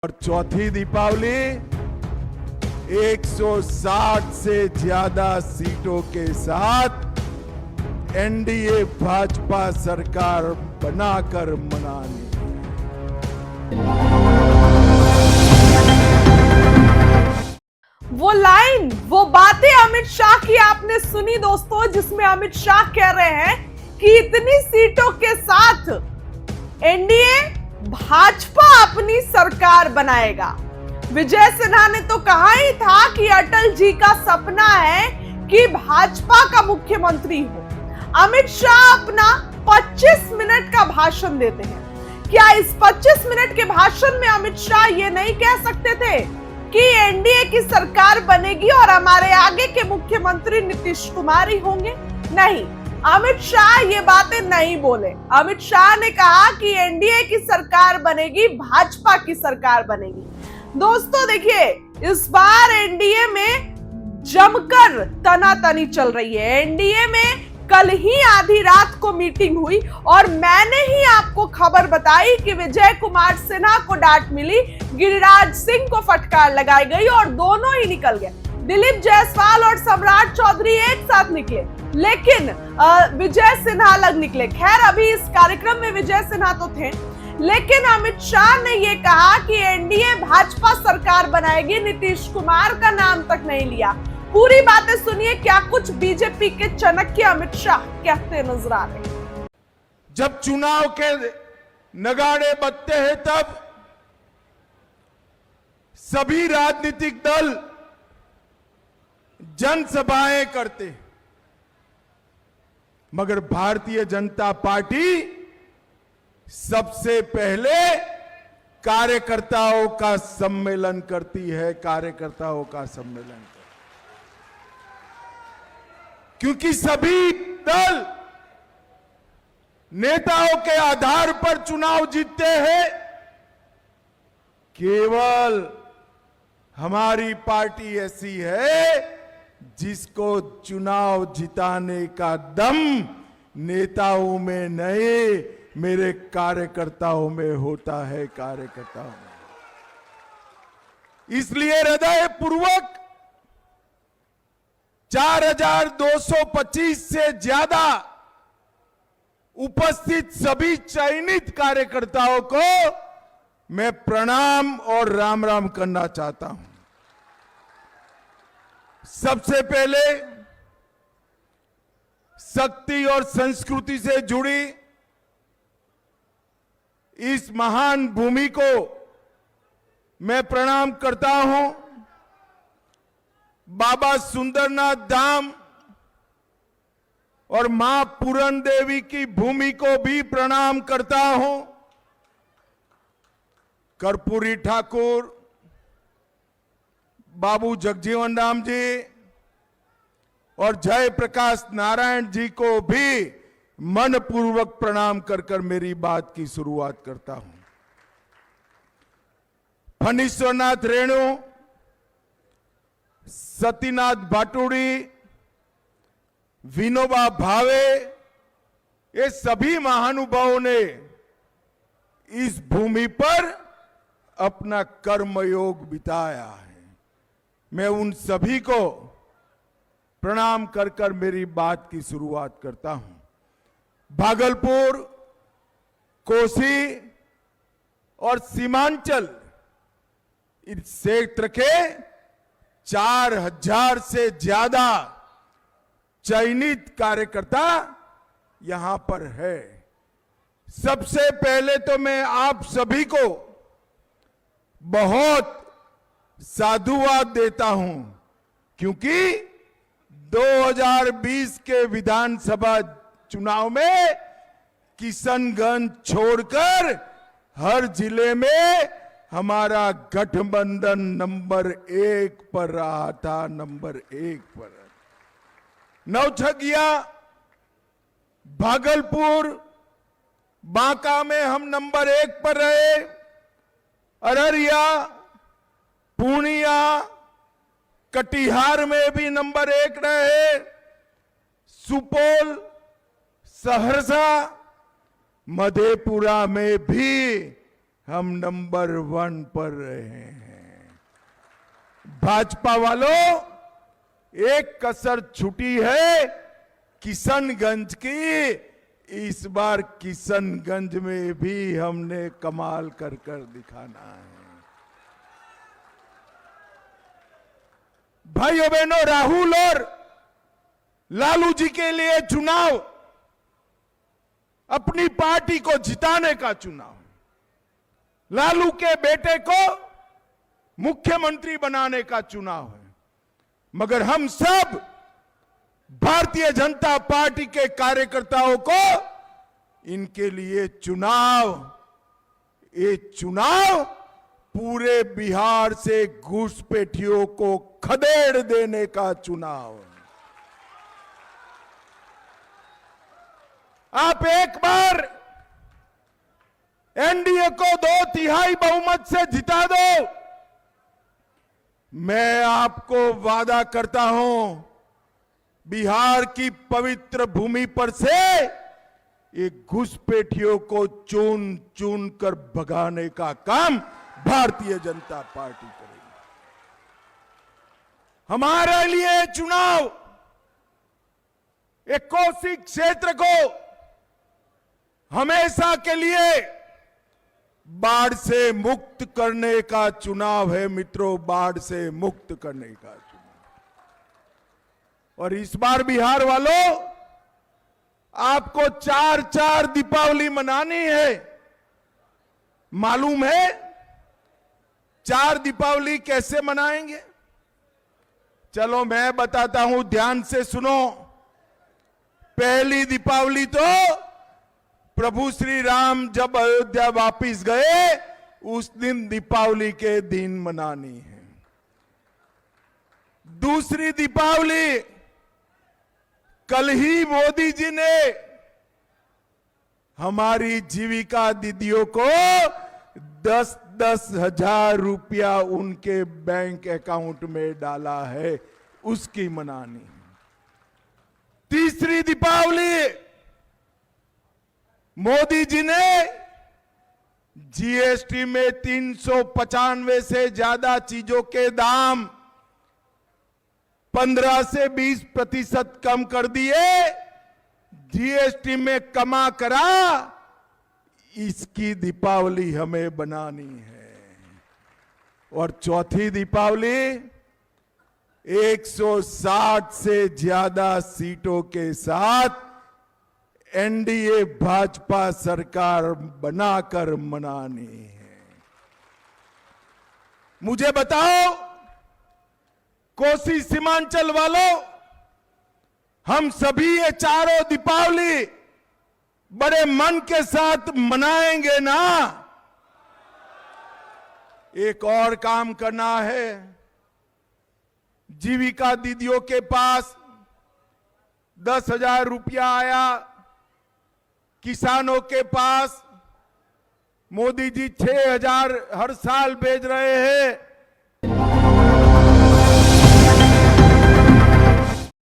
और चौथी दीपावली 160 से ज्यादा सीटों के साथ एनडीए भाजपा सरकार बनाकर मनानी। वो लाइन, वो बातें अमित शाह की आपने सुनी दोस्तों, जिसमें अमित शाह कह रहे हैं कि इतनी सीटों के साथ एनडीए भाजपा अपनी सरकार बनाएगा। विजय सिन्हा ने तो कहा ही था कि अटल जी का सपना है कि भाजपा का मुख्यमंत्री हो। अमित शाह अपना 25 मिनट का भाषण देते हैं। क्या इस 25 मिनट के भाषण में अमित शाह ये नहीं कह सकते थे कि एनडीए की सरकार बनेगी और हमारे आगे के मुख्यमंत्री नीतीश कुमार ही होंगे? नहीं, अमित शाह ये बातें नहीं बोले। अमित शाह ने कहा कि एनडीए की सरकार बनेगी, भाजपा की सरकार बनेगी। दोस्तों देखिए, इस बार एनडीए में जमकर तनातनी चल रही है। एनडीए में कल ही आधी रात को मीटिंग हुई और मैंने ही आपको खबर बताई कि विजय कुमार सिन्हा को डांट मिली, गिरिराज सिंह को फटकार लगाई गई और दोनों ही निकल गए। दिलीप जायसवाल और सम्राट चौधरी एक साथ निकले, लेकिन विजय सिन्हा अलग निकले। खैर, अभी इस कार्यक्रम में विजय सिन्हा तो थे, लेकिन अमित शाह ने यह कहा कि एनडीए भाजपा सरकार बनाएगी, नीतीश कुमार का नाम तक नहीं लिया। पूरी बातें सुनिए, क्या कुछ बीजेपी के चाणक्य अमित शाह कहते नजर आ रहे हैं। जब चुनाव के नगाड़े बजते हैं तब सभी राजनीतिक दल जनसभाएं करते हैं, मगर भारतीय जनता पार्टी सबसे पहले कार्यकर्ताओं का सम्मेलन करती है। कार्यकर्ताओं का सम्मेलन करती है क्योंकि सभी दल नेताओं के आधार पर चुनाव जीतते हैं। केवल हमारी पार्टी ऐसी है जिसको चुनाव जिताने का दम नेताओं में नहीं, मेरे कार्यकर्ताओं में होता है। कार्यकर्ताओं में, इसलिए हृदय पूर्वक 4225 से ज्यादा उपस्थित सभी चयनित कार्यकर्ताओं को मैं प्रणाम और राम राम करना चाहता हूं। सबसे पहले शक्ति और संस्कृति से जुड़ी इस महान भूमि को मैं प्रणाम करता हूं। बाबा सुंदरनाथ धाम और मां पूरन देवी की भूमि को भी प्रणाम करता हूं। कर्पूरी ठाकुर, बाबू जगजीवन राम जी और जय प्रकाश नारायण जी को भी मनपूर्वक प्रणाम कर मेरी बात की शुरुआत करता हूं। फणीश्वरनाथ रेणु, सतीनाथ भाटुड़ी, विनोबा भावे, ये सभी महानुभावों ने इस भूमि पर अपना कर्मयोग बिताया है। मैं उन सभी को प्रणाम कर मेरी बात की शुरुआत करता हूं। भागलपुर, कोसी और सीमांचल इस क्षेत्र के 4000 से ज्यादा चयनित कार्यकर्ता यहां पर है। सबसे पहले तो मैं आप सभी को बहुत साधुवाद देता हूं, क्योंकि 2020 के विधानसभा चुनाव में किशनगंज छोड़कर हर जिले में हमारा गठबंधन नंबर 1 पर रहा था। नंबर 1 पर नौछगिया, भागलपुर, बांका में हम नंबर 1 पर रहे। अररिया, पूर्णिया, कटिहार में भी नंबर 1 रहे। सुपौल, सहरसा, मधेपुरा में भी हम नंबर 1 पर रहे हैं। भाजपा वालों, एक कसर छूटी है किशनगंज की। इस बार किशनगंज में भी हमने कमाल कर दिखाना है। भाइयों बहनों, राहुल और लालू जी के लिए चुनाव अपनी पार्टी को जिताने का चुनाव, लालू के बेटे को मुख्यमंत्री बनाने का चुनाव है। मगर हम सब भारतीय जनता पार्टी के कार्यकर्ताओं को इनके लिए ये चुनाव पूरे बिहार से घुसपैठियों को खदेड़ देने का चुनाव है। आप एक बार एनडीए को 2/3 बहुमत से जिता दो, मैं आपको वादा करता हूं, बिहार की पवित्र भूमि पर से ये घुसपैठियों को चुन चुन कर भगाने का काम भारतीय जनता पार्टी करेगी। हमारे लिए चुनाव एक कोसी क्षेत्र को हमेशा के लिए बाढ़ से मुक्त करने का चुनाव है मित्रों, बाढ़ से मुक्त करने का चुनाव। और इस बार बिहार वालों, आपको 4 दीपावली मनानी है। मालूम है 4 दीपावली कैसे मनाएंगे? चलो मैं बताता हूं, ध्यान से सुनो। पहली दीपावली तो प्रभु श्री राम जब अयोध्या वापिस गए, उस दिन दीपावली के दिन मनानी है। दूसरी दीपावली कल ही मोदी जी ने हमारी जीविका दीदियों को 10-10 हजार रुपया उनके बैंक अकाउंट में डाला है, उसकी मनानी। तीसरी दीपावली मोदी जी ने जीएसटी में 395 से ज्यादा चीजों के दाम 15 से 20% कम कर दिए, जीएसटी में कमा करा। इसकी दीपावली हमें बनानी है। और चौथी दीपावली 160 से ज्यादा सीटों के साथ एनडीए भाजपा सरकार बनाकर मनानी है। मुझे बताओ कोसी सीमांचल वालों, हम सभी ये चारों दीपावली बड़े मन के साथ मनाएंगे ना? एक और काम करना है। जीविका दीदियों के पास 10,000 रुपया आया, किसानों के पास मोदी जी 6,000 हर साल भेज रहे हैं।